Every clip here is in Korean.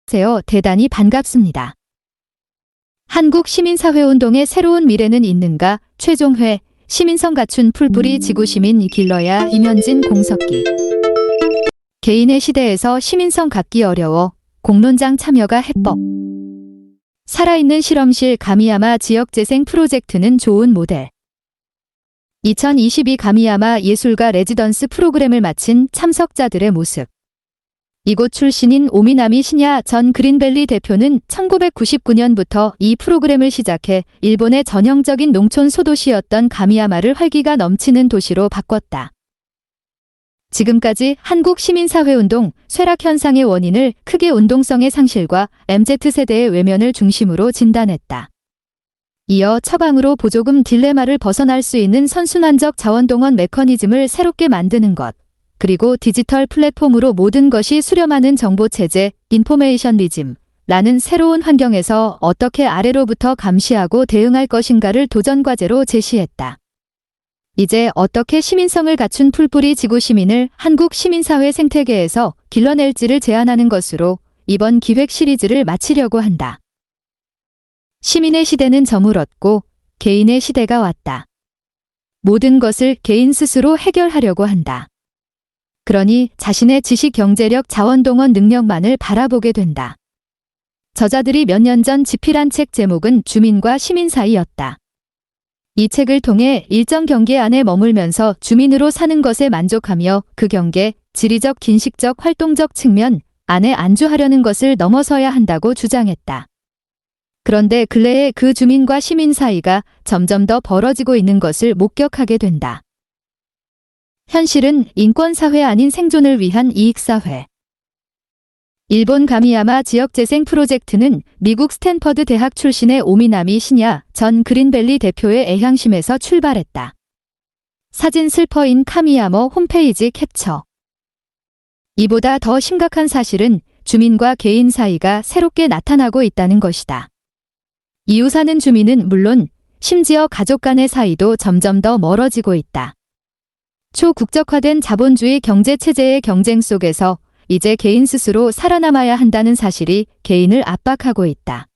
안녕하세요. 대단히 반갑습니다. 한국 시민사회운동의 새로운 미래는 있는가? 최종회, 시민성 갖춘 풀뿌리 지구시민 길러야 김현진 공석기. 개인의 시대에서 시민성 갖기 어려워 공론장 참여가 해법. 살아있는 실험실 가미야마 지역재생 프로젝트는 좋은 모델. 2022 가미야마 예술가 레지던스 프로그램을 마친 참석자들의 모습. 이곳 출신인 오미나미 신야 전 그린밸리 대표는 1999년부터 이 프로그램을 시작해 일본의 전형적인 농촌 소도시였던 가미야마를 활기가 넘치는 도시로 바꿨다. 지금까지 한국 시민사회운동 쇠락 현상의 원인을 크게 운동성의 상실과 MZ세대의 외면을 중심으로 진단했다. 이어 처방으로 보조금 딜레마를 벗어날 수 있는 선순환적 자원동원 메커니즘을 새롭게 만드는 것, 그리고 디지털 플랫폼으로 모든 것이 수렴하는 정보체제, 인포메이션리즘라는 새로운 환경에서 어떻게 아래로부터 감시하고 대응할 것인가를 도전과제로 제시했다. 이제 어떻게 시민성을 갖춘 풀뿌리 지구시민을 한국 시민사회 생태계에서 길러낼지를 제안하는 것으로 이번 기획 시리즈를 마치려고 한다. 시민의 시대는 저물었고 개인의 시대가 왔다. 모든 것을 개인 스스로 해결하려고 한다. 그러니 자신의 지식, 경제력, 자원동원 능력만을 바라보게 된다. 저자들이 몇 년 전 집필한 책 제목은 주민과 시민 사이였다. 이 책을 통해 일정 경계 안에 머물면서 주민으로 사는 것에 만족하며 그 경계, 지리적, 긴식적, 활동적 측면 안에 안주하려는 것을 넘어서야 한다고 주장했다. 그런데 근래에 그 주민과 시민 사이가 점점 더 벌어지고 있는 것을 목격하게 된다. 현실은 인권사회 아닌 생존을 위한 이익사회. 일본 가미야마 지역재생 프로젝트는 미국 스탠퍼드 대학 출신의 오미나미 신야 전 그린밸리 대표의 애향심에서 출발했다. 사진 슬퍼인 카미야마 홈페이지 캡처. 이보다 더 심각한 사실은 주민과 개인 사이가 새롭게 나타나고 있다는 것이다. 이웃 사는 주민은 물론 심지어 가족 간의 사이도 점점 더 멀어지고 있다. 초국적화된 자본주의 경제체제의 경쟁 속에서 이제 개인 스스로 살아남아야 한다는 사실이 개인을 압박하고 있다.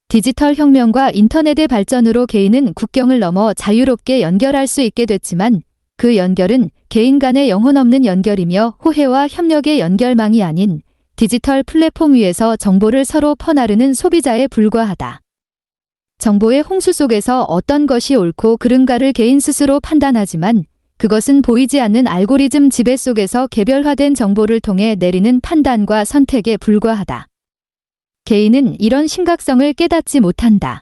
디지털 혁명과 인터넷의 발전으로 개인은 국경을 넘어 자유롭게 연결할 수 있게 됐지만 그 연결은 개인 간의 영혼 없는 연결이며 호혜와 협력의 연결망이 아닌 디지털 플랫폼 위에서 정보를 서로 퍼나르는 소비자에 불과하다. 정보의 홍수 속에서 어떤 것이 옳고 그른가를 개인 스스로 판단하지만 그것은 보이지 않는 알고리즘 지배 속에서 개별화된 정보를 통해 내리는 판단과 선택에 불과하다. 개인은 이런 심각성을 깨닫지 못한다.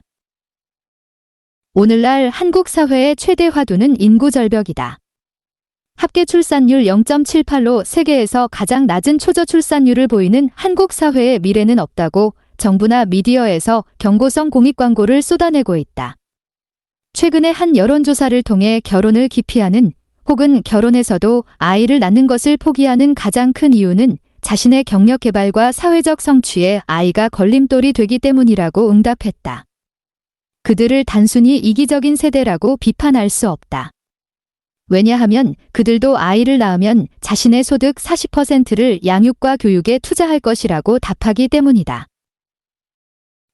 오늘날 한국 사회의 최대 화두는 인구 절벽이다. 합계 출산율 0.78로 세계에서 가장 낮은 초저 출산율을 보이는 한국 사회의 미래는 없다고 정부나 미디어에서 경고성 공익 광고를 쏟아내고 있다. 최근에 한 여론조사를 통해 결혼을 기피하는 혹은 결혼해서도 아이를 낳는 것을 포기하는 가장 큰 이유는 자신의 경력 개발과 사회적 성취에 아이가 걸림돌이 되기 때문이라고 응답했다. 그들을 단순히 이기적인 세대라고 비판할 수 없다. 왜냐하면 그들도 아이를 낳으면 자신의 소득 40%를 양육과 교육에 투자할 것이라고 답하기 때문이다.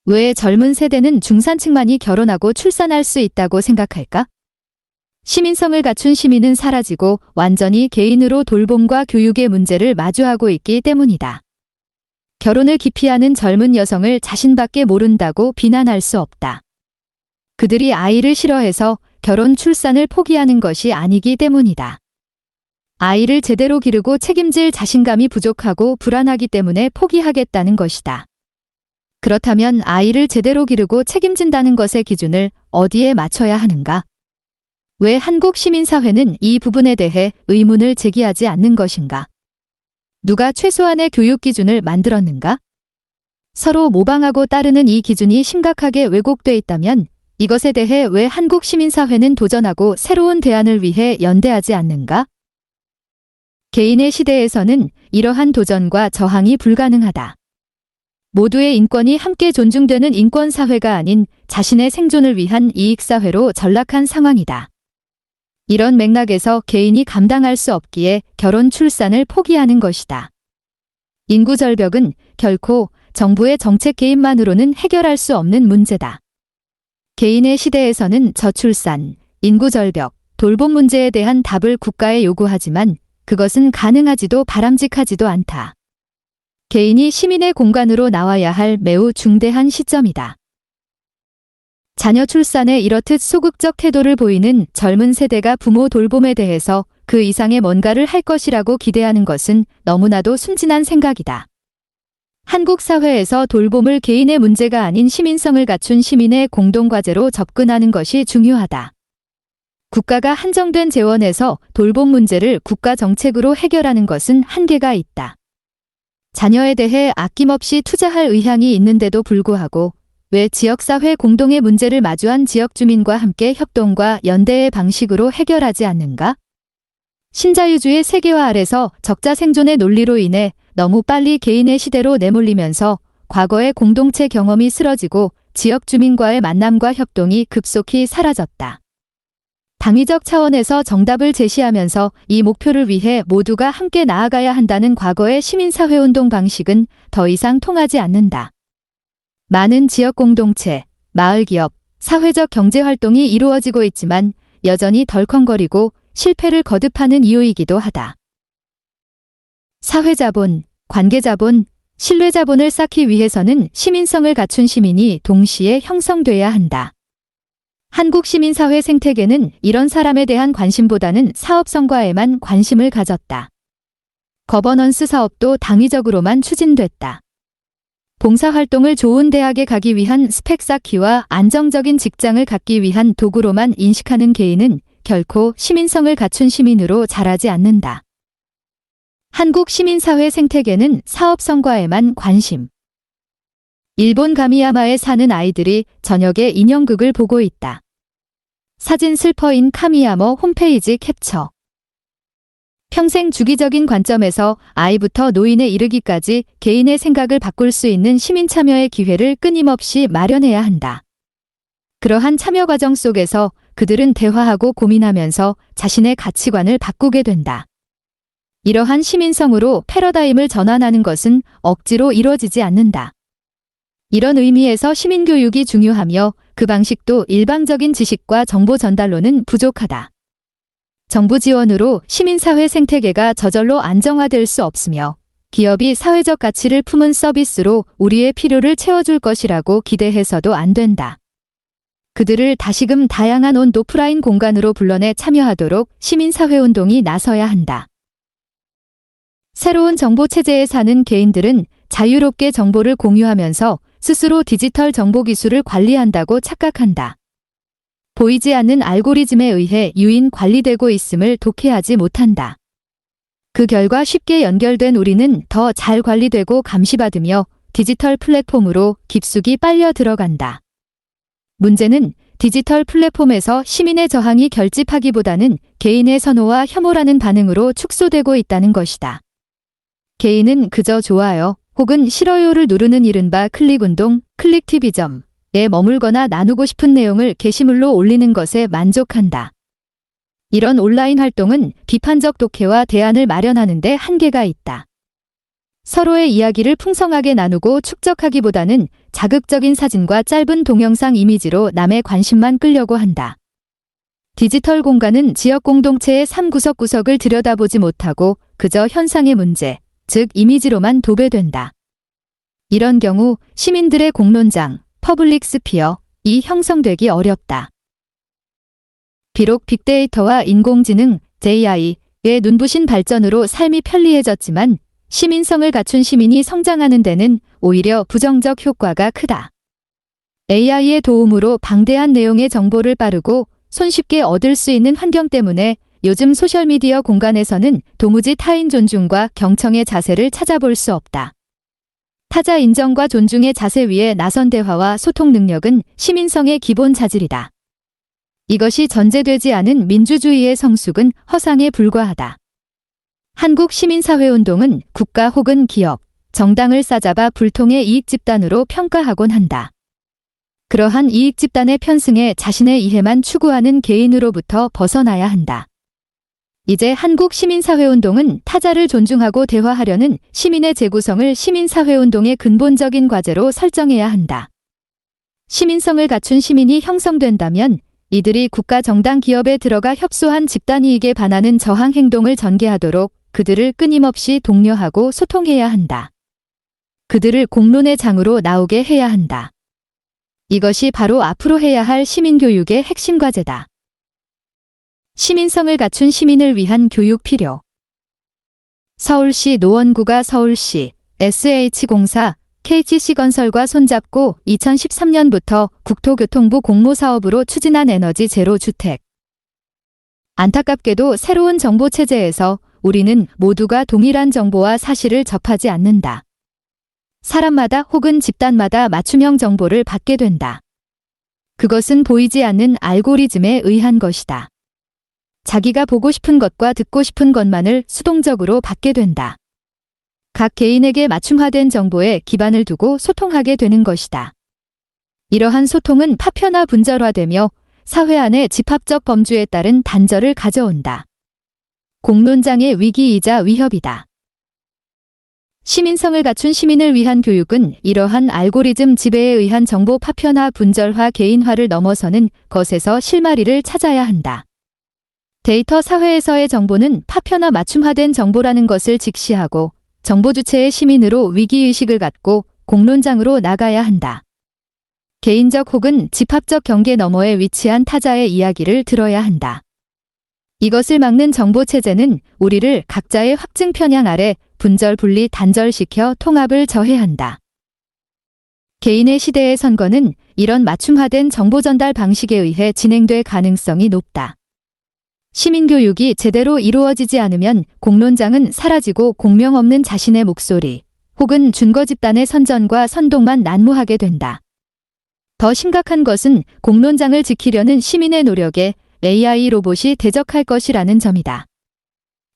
왜 젊은 세대는 중산층만이 결혼하고 출산할 수 있다고 생각할까? 시민성을 갖춘 시민은 사라지고 완전히 개인으로 돌봄과 교육의 문제를 마주하고 있기 때문이다. 결혼을 기피하는 젊은 여성을 자신밖에 모른다고 비난할 수 없다. 그들이 아이를 싫어해서 결혼 출산을 포기하는 것이 아니기 때문이다. 아이를 제대로 기르고 책임질 자신감이 부족하고 불안하기 때문에 포기하겠다는 것이다. 그렇다면 아이를 제대로 기르고 책임진다는 것의 기준을 어디에 맞춰야 하는가? 왜 한국 시민사회는 이 부분에 대해 의문을 제기하지 않는 것인가? 누가 최소한의 교육 기준을 만들었는가? 서로 모방하고 따르는 이 기준이 심각하게 왜곡돼 있다면 이것에 대해 왜 한국 시민사회는 도전하고 새로운 대안을 위해 연대하지 않는가? 개인의 시대에서는 이러한 도전과 저항이 불가능하다. 모두의 인권이 함께 존중되는 인권사회가 아닌 자신의 생존을 위한 이익사회로 전락한 상황이다. 이런 맥락에서 개인이 감당할 수 없기에 결혼 출산을 포기하는 것이다. 인구 절벽은 결코 정부의 정책 개입만으로는 해결할 수 없는 문제다. 개인의 시대에서는 저출산, 인구 절벽, 돌봄 문제에 대한 답을 국가에 요구하지만 그것은 가능하지도 바람직하지도 않다. 개인이 시민의 공간으로 나와야 할 매우 중대한 시점이다. 자녀 출산에 이렇듯 소극적 태도를 보이는 젊은 세대가 부모 돌봄에 대해서 그 이상의 뭔가를 할 것이라고 기대하는 것은 너무나도 순진한 생각이다. 한국 사회에서 돌봄을 개인의 문제가 아닌 시민성을 갖춘 시민의 공동과제로 접근하는 것이 중요하다. 국가가 한정된 재원에서 돌봄 문제를 국가 정책으로 해결하는 것은 한계가 있다. 자녀에 대해 아낌없이 투자할 의향이 있는데도 불구하고 왜 지역사회 공동의 문제를 마주한 지역주민과 함께 협동과 연대의 방식으로 해결하지 않는가? 신자유주의 세계화 아래서 적자 생존의 논리로 인해 너무 빨리 개인의 시대로 내몰리면서 과거의 공동체 경험이 쓰러지고 지역 주민과의 만남과 협동이 급속히 사라졌다. 당위적 차원에서 정답을 제시하면서 이 목표를 위해 모두가 함께 나아가야 한다는 과거의 시민사회운동 방식은 더 이상 통하지 않는다. 많은 지역 공동체, 마을기업, 사회적 경제활동이 이루어지고 있지만 여전히 덜컹거리고 실패를 거듭하는 이유이기도 하다. 사회자본, 관계자본, 신뢰자본을 쌓기 위해서는 시민성을 갖춘 시민이 동시에 형성돼야 한다. 한국 시민사회 생태계는 이런 사람에 대한 관심보다는 사업 성과에만 관심을 가졌다. 거버넌스 사업도 당위적으로만 추진됐다. 봉사활동을 좋은 대학에 가기 위한 스펙 쌓기와 안정적인 직장을 갖기 위한 도구로만 인식하는 개인은 결코 시민성을 갖춘 시민으로 자라지 않는다. 한국 시민사회 생태계는 사업 성과에만 관심. 일본 가미야마에 사는 아이들이 저녁에 인형극을 보고 있다. 사진 슬퍼인 카미야마 홈페이지 캡처. 평생 주기적인 관점에서 아이부터 노인에 이르기까지 개인의 생각을 바꿀 수 있는 시민 참여의 기회를 끊임없이 마련해야 한다. 그러한 참여 과정 속에서 그들은 대화하고 고민하면서 자신의 가치관을 바꾸게 된다. 이러한 시민성으로 패러다임을 전환하는 것은 억지로 이루어지지 않는다. 이런 의미에서 시민교육이 중요하며 그 방식도 일방적인 지식과 정보 전달로는 부족하다. 정부 지원으로 시민사회 생태계가 저절로 안정화될 수 없으며 기업이 사회적 가치를 품은 서비스로 우리의 필요를 채워줄 것이라고 기대해서도 안 된다. 그들을 다시금 다양한 오프라인 공간으로 불러내 참여하도록 시민사회운동이 나서야 한다. 새로운 정보체제에 사는 개인들은 자유롭게 정보를 공유하면서 스스로 디지털 정보기술을 관리한다고 착각한다. 보이지 않는 알고리즘에 의해 유인 관리되고 있음을 독해하지 못한다. 그 결과 쉽게 연결된 우리는 더 잘 관리되고 감시받으며 디지털 플랫폼으로 깊숙이 빨려 들어간다. 문제는 디지털 플랫폼에서 시민의 저항이 결집하기보다는 개인의 선호와 혐오라는 반응으로 축소되고 있다는 것이다. 개인은 그저 좋아요 혹은 싫어요를 누르는 이른바 클릭운동, 클릭티비즘에 머물거나 나누고 싶은 내용을 게시물로 올리는 것에 만족한다. 이런 온라인 활동은 비판적 독해와 대안을 마련하는 데 한계가 있다. 서로의 이야기를 풍성하게 나누고 축적하기보다는 자극적인 사진과 짧은 동영상 이미지로 남의 관심만 끌려고 한다. 디지털 공간은 지역 공동체의 삶 구석구석을 들여다보지 못하고 그저 현상의 문제, 즉 이미지로만 도배된다. 이런 경우 시민들의 공론장, 퍼블릭 스피어이 형성되기 어렵다. 비록 빅데이터와 인공지능, AI의 눈부신 발전으로 삶이 편리해졌지만 시민성을 갖춘 시민이 성장하는 데는 오히려 부정적 효과가 크다. AI의 도움으로 방대한 내용의 정보를 빠르고 손쉽게 얻을 수 있는 환경 때문에 요즘 소셜미디어 공간에서는 도무지 타인 존중과 경청의 자세를 찾아볼 수 없다. 타자 인정과 존중의 자세 위에 나선 대화와 소통 능력은 시민성의 기본 자질이다. 이것이 전제되지 않은 민주주의의 성숙은 허상에 불과하다. 한국 시민사회운동은 국가 혹은 기업, 정당을 싸잡아 불통의 이익집단으로 평가하곤 한다. 그러한 이익집단의 편승에 자신의 이해만 추구하는 개인으로부터 벗어나야 한다. 이제 한국 시민사회운동은 타자를 존중하고 대화하려는 시민의 재구성을 시민사회운동의 근본적인 과제로 설정해야 한다. 시민성을 갖춘 시민이 형성된다면 이들이 국가 정당 기업에 들어가 협소한 집단이익에 반하는 저항 행동을 전개하도록 그들을 끊임없이 독려하고 소통해야 한다. 그들을 공론의 장으로 나오게 해야 한다. 이것이 바로 앞으로 해야 할 시민교육의 핵심 과제다. 시민성을 갖춘 시민을 위한 교육 필요. 서울시 노원구가 서울시 SH공사 KGC건설과 손잡고 2013년부터 국토교통부 공모사업으로 추진한 에너지 제로 주택. 안타깝게도 새로운 정보체제에서 우리는 모두가 동일한 정보와 사실을 접하지 않는다. 사람마다 혹은 집단마다 맞춤형 정보를 받게 된다. 그것은 보이지 않는 알고리즘에 의한 것이다. 자기가 보고 싶은 것과 듣고 싶은 것만을 수동적으로 받게 된다. 각 개인에게 맞춤화된 정보에 기반을 두고 소통하게 되는 것이다. 이러한 소통은 파편화 분절화되며 사회 안의 집합적 범주에 따른 단절을 가져온다. 공론장의 위기이자 위협이다. 시민성을 갖춘 시민을 위한 교육은 이러한 알고리즘 지배에 의한 정보 파편화 분절화 개인화를 넘어서는 것에서 실마리를 찾아야 한다. 데이터 사회에서의 정보는 파편화 맞춤화된 정보라는 것을 직시하고 정보 주체의 시민으로 위기의식을 갖고 공론장으로 나가야 한다. 개인적 혹은 집합적 경계 너머에 위치한 타자의 이야기를 들어야 한다. 이것을 막는 정보체제는 우리를 각자의 확증 편향 아래 분절 분리 단절시켜 통합을 저해한다. 개인의 시대의 선거는 이런 맞춤화된 정보 전달 방식에 의해 진행될 가능성이 높다. 시민교육이 제대로 이루어지지 않으면 공론장은 사라지고 공명 없는 자신의 목소리 혹은 준거 집단의 선전과 선동만 난무하게 된다. 더 심각한 것은 공론장을 지키려는 시민의 노력에 AI 로봇이 대적할 것이라는 점이다.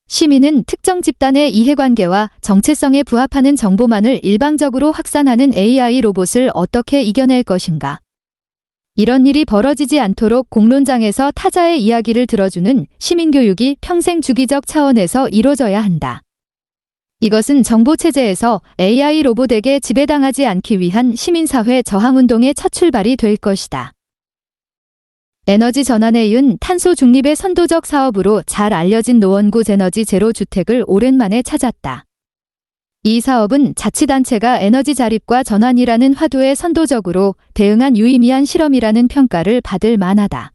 시민은 특정 집단의 이해관계와 정체성에 부합하는 정보만을 일방적으로 확산하는 AI 로봇을 어떻게 이겨낼 것인가? 이런 일이 벌어지지 않도록 공론장에서 타자의 이야기를 들어주는 시민교육이 평생 주기적 차원에서 이루어져야 한다. 이것은 정보체제에서 AI 로봇에게 지배당하지 않기 위한 시민사회 저항운동의 첫 출발이 될 것이다. 에너지 전환에 이은 탄소 중립의 선도적 사업으로 잘 알려진 노원구 에너지 제로 주택을 오랜만에 찾았다. 이 사업은 자치단체가 에너지 자립과 전환이라는 화두에 선도적으로 대응한 유의미한 실험이라는 평가를 받을 만하다.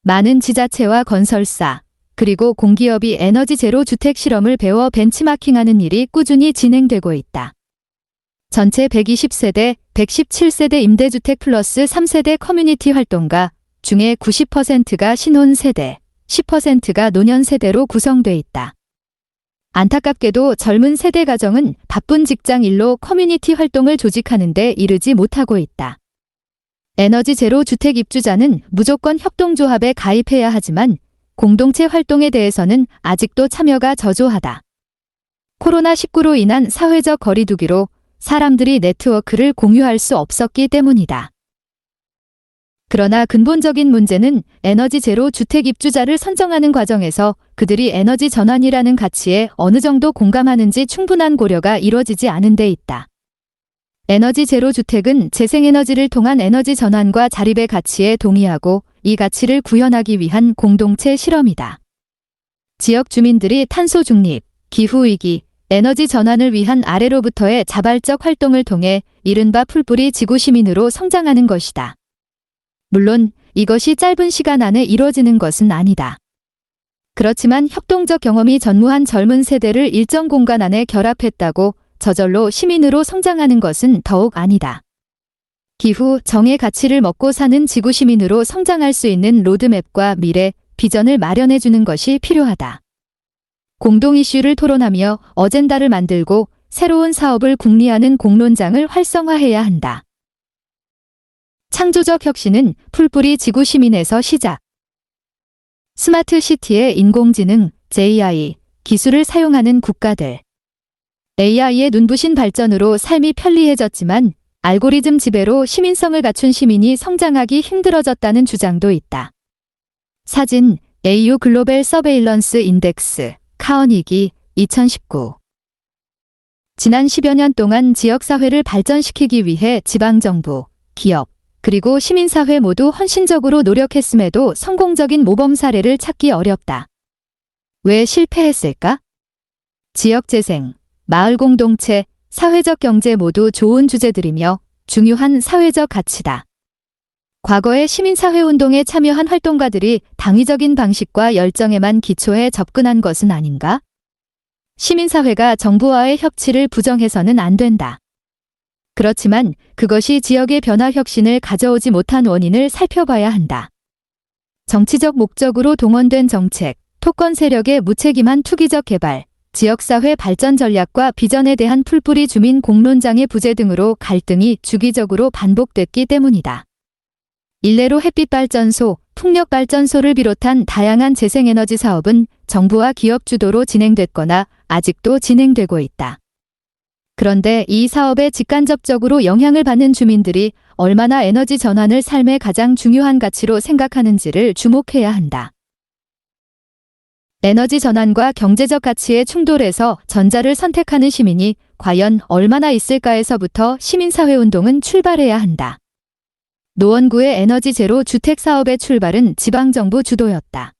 많은 지자체와 건설사, 그리고 공기업이 에너지 제로 주택 실험을 배워 벤치마킹하는 일이 꾸준히 진행되고 있다. 전체 120세대, 117세대 임대주택 플러스 3세대 커뮤니티 활동가 중에 90%가 신혼세대, 10%가 노년세대로 구성돼 있다. 안타깝게도 젊은 세대 가정은 바쁜 직장 일로 커뮤니티 활동을 조직하는 데 이르지 못하고 있다. 에너지 제로 주택 입주자는 무조건 협동조합에 가입해야 하지만 공동체 활동에 대해서는 아직도 참여가 저조하다. 코로나19로 인한 사회적 거리두기로 사람들이 네트워크를 공유할 수 없었기 때문이다. 그러나 근본적인 문제는 에너지 제로 주택 입주자를 선정하는 과정에서 그들이 에너지 전환이라는 가치에 어느 정도 공감하는지 충분한 고려가 이루어지지 않은 데 있다. 에너지 제로 주택은 재생에너지를 통한 에너지 전환과 자립의 가치에 동의하고 이 가치를 구현하기 위한 공동체 실험이다. 지역 주민들이 탄소 중립, 기후위기, 에너지 전환을 위한 아래로부터의 자발적 활동을 통해 이른바 풀뿌리 지구시민으로 성장하는 것이다. 물론 이것이 짧은 시간 안에 이루어지는 것은 아니다. 그렇지만 협동적 경험이 전무한 젊은 세대를 일정 공간 안에 결합했다고 저절로 시민으로 성장하는 것은 더욱 아니다. 기후, 정의 가치를 먹고 사는 지구시민으로 성장할 수 있는 로드맵과 미래, 비전을 마련해주는 것이 필요하다. 공동 이슈를 토론하며 어젠다를 만들고 새로운 사업을 궁리하는 공론장을 활성화해야 한다. 창조적 혁신은 풀뿌리 지구시민에서 시작. 스마트 시티의 인공지능, AI, 기술을 사용하는 국가들. AI의 눈부신 발전으로 삶이 편리해졌지만 알고리즘 지배로 시민성을 갖춘 시민이 성장하기 힘들어졌다는 주장도 있다. 사진, AU 글로벌 서베일런스 인덱스 카어니기 2019. 지난 10여 년 동안 지역사회를 발전시키기 위해 지방정부, 기업, 그리고 시민사회 모두 헌신적으로 노력했음에도 성공적인 모범 사례를 찾기 어렵다. 왜 실패했을까? 지역재생, 마을 공동체, 사회적 경제 모두 좋은 주제들이며 중요한 사회적 가치다. 과거의 시민사회운동에 참여한 활동가들이 당위적인 방식과 열정에만 기초해 접근한 것은 아닌가? 시민사회가 정부와의 협치를 부정해서는 안 된다. 그렇지만 그것이 지역의 변화 혁신을 가져오지 못한 원인을 살펴봐야 한다. 정치적 목적으로 동원된 정책, 토권 세력의 무책임한 투기적 개발, 지역사회 발전 전략과 비전에 대한 풀뿌리 주민 공론장의 부재 등으로 갈등이 주기적으로 반복됐기 때문이다. 일례로 햇빛발전소, 풍력발전소를 비롯한 다양한 재생에너지 사업은 정부와 기업 주도로 진행됐거나 아직도 진행되고 있다. 그런데 이 사업에 직간접적으로 영향을 받는 주민들이 얼마나 에너지 전환을 삶의 가장 중요한 가치로 생각하는지를 주목해야 한다. 에너지 전환과 경제적 가치의 충돌에서 전자를 선택하는 시민이 과연 얼마나 있을까에서부터 시민사회운동은 출발해야 한다. 노원구의 에너지 제로 주택 사업의 출발은 지방정부 주도였다.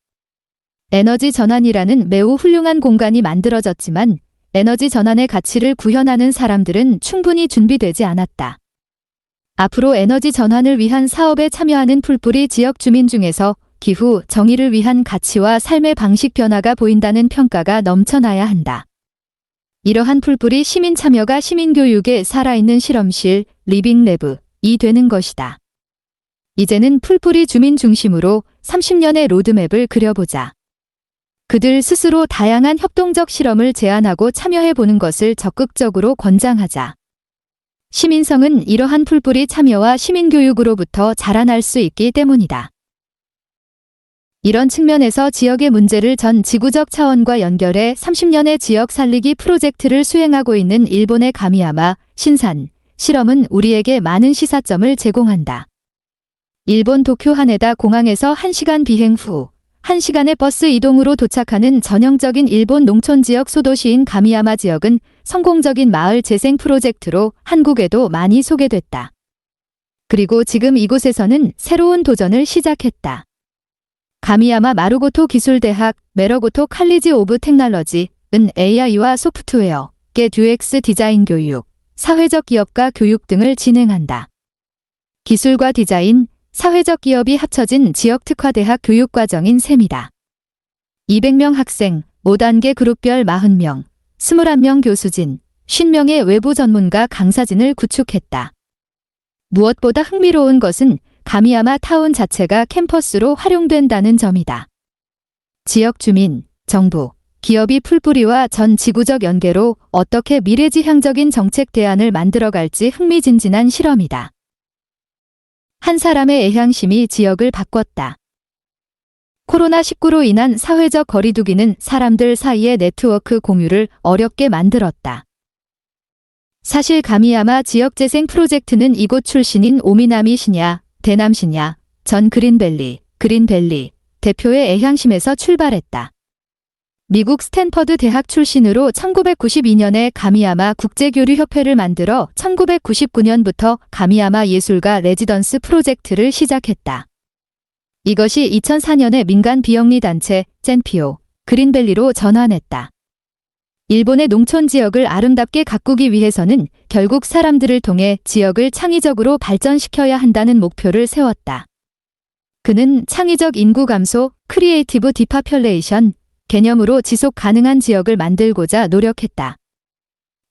에너지 전환이라는 매우 훌륭한 공간이 만들어졌지만 에너지 전환의 가치를 구현하는 사람들은 충분히 준비되지 않았다. 앞으로 에너지 전환을 위한 사업에 참여하는 풀뿌리 지역 주민 중에서 기후, 정의를 위한 가치와 삶의 방식 변화가 보인다는 평가가 넘쳐나야 한다. 이러한 풀뿌리 시민 참여가 시민교육의 살아있는 실험실, 리빙랩이 되는 것이다. 이제는 풀뿌리 주민 중심으로 30년의 로드맵을 그려보자. 그들 스스로 다양한 협동적 실험을 제안하고 참여해보는 것을 적극적으로 권장하자. 시민성은 이러한 풀뿌리 참여와 시민교육으로부터 자라날 수 있기 때문이다. 이런 측면에서 지역의 문제를 전 지구적 차원과 연결해 30년의 지역 살리기 프로젝트를 수행하고 있는 일본의 가미야마, 신산, 실험은 우리에게 많은 시사점을 제공한다. 일본 도쿄 하네다 공항에서 1시간 비행 후 1시간의 버스 이동으로 도착하는 전형적인 일본 농촌 지역 소도시인 가미야마 지역은 성공적인 마을 재생 프로젝트로 한국에도 많이 소개됐다. 그리고 지금 이곳에서는 새로운 도전을 시작했다. 가미야마 마루고토 기술대학 메러고토 칼리지 오브 테크놀로지은 AI와 소프트웨어,계 듀엑스 디자인 교육, 사회적 기업가 교육 등을 진행한다. 기술과 디자인, 사회적 기업이 합쳐진 지역 특화대학 교육과정인 셈이다. 200명 학생, 5단계 그룹별 40명, 21명 교수진, 50명의 외부 전문가 강사진을 구축했다. 무엇보다 흥미로운 것은 가미야마 타운 자체가 캠퍼스로 활용된다는 점이다. 지역 주민, 정부, 기업이 풀뿌리와 전 지구적 연계로 어떻게 미래지향적인 정책 대안을 만들어갈지 흥미진진한 실험이다. 한 사람의 애향심이 지역을 바꿨다. 코로나19로 인한 사회적 거리두기는 사람들 사이의 네트워크 공유를 어렵게 만들었다. 사실 가미야마 지역재생 프로젝트는 이곳 출신인 오미나미 시냐, 대남 시냐, 전 그린밸리 대표의 애향심에서 출발했다. 미국 스탠퍼드 대학 출신으로 1992년에 가미야마 국제교류협회를 만들어 1999년부터 가미야마 예술가 레지던스 프로젝트를 시작했다. 이것이 2004년에 민간 비영리 단체 젠피오 그린밸리로 전환했다. 일본의 농촌 지역을 아름답게 가꾸기 위해서는 결국 사람들을 통해 지역을 창의적으로 발전시켜야 한다는 목표를 세웠다. 그는 창의적 인구 감소, 크리에이티브 디파퓰레이션 개념으로 지속 가능한 지역을 만들고자 노력했다.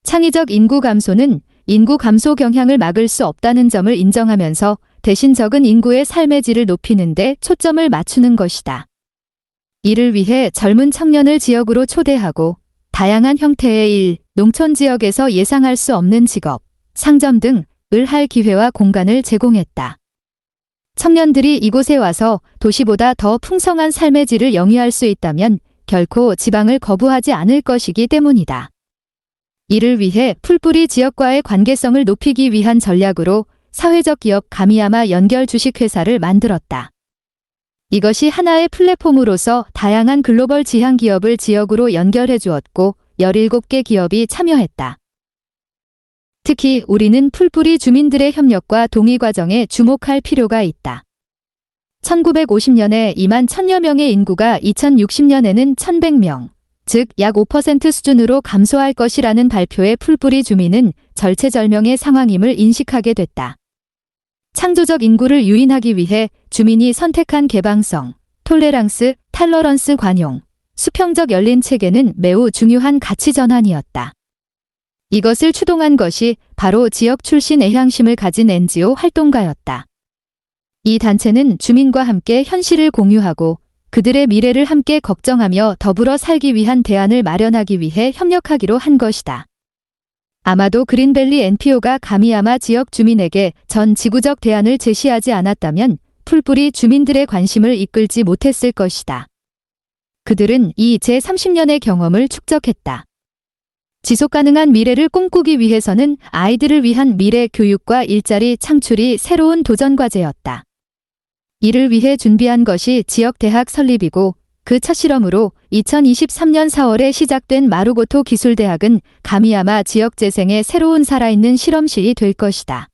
창의적 인구 감소는 인구 감소 경향을 막을 수 없다는 점을 인정하면서 대신 적은 인구의 삶의 질을 높이는 데 초점을 맞추는 것이다. 이를 위해 젊은 청년을 지역으로 초대하고 다양한 형태의 일, 농촌 지역에서 예상할 수 없는 직업, 상점 등을 할 기회와 공간을 제공했다. 청년들이 이곳에 와서 도시보다 더 풍성한 삶의 질을 영위할 수 있다면 결코 지방을 거부하지 않을 것이기 때문이다. 이를 위해 풀뿌리 지역과의 관계성을 높이기 위한 전략으로 사회적 기업 가미야마 연결 주식회사를 만들었다. 이것이 하나의 플랫폼으로서 다양한 글로벌 지향 기업을 지역으로 연결해 주었고 17개 기업이 참여했다. 특히 우리는 풀뿌리 주민들의 협력과 동의 과정에 주목할 필요가 있다. 1950년에 2만 1000여 명의 인구가 2060년에는 1100명, 즉 약 5% 수준으로 감소할 것이라는 발표에 풀뿌리 주민은 절체절명의 상황임을 인식하게 됐다. 창조적 인구를 유인하기 위해 주민이 선택한 개방성, 톨레랑스, 탈러런스 관용, 수평적 열린 체계는 매우 중요한 가치 전환이었다. 이것을 추동한 것이 바로 지역 출신 애향심을 가진 NGO 활동가였다. 이 단체는 주민과 함께 현실을 공유하고 그들의 미래를 함께 걱정하며 더불어 살기 위한 대안을 마련하기 위해 협력하기로 한 것이다. 아마도 그린밸리 NPO가 가미야마 지역 주민에게 전 지구적 대안을 제시하지 않았다면 풀뿌리 주민들의 관심을 이끌지 못했을 것이다. 그들은 이 제30년의 경험을 축적했다. 지속가능한 미래를 꿈꾸기 위해서는 아이들을 위한 미래 교육과 일자리 창출이 새로운 도전 과제였다. 이를 위해 준비한 것이 지역대학 설립이고 그 첫 실험으로 2023년 4월에 시작된 마루고토 기술대학은 가미야마 지역 재생의 새로운 살아있는 실험실이 될 것이다.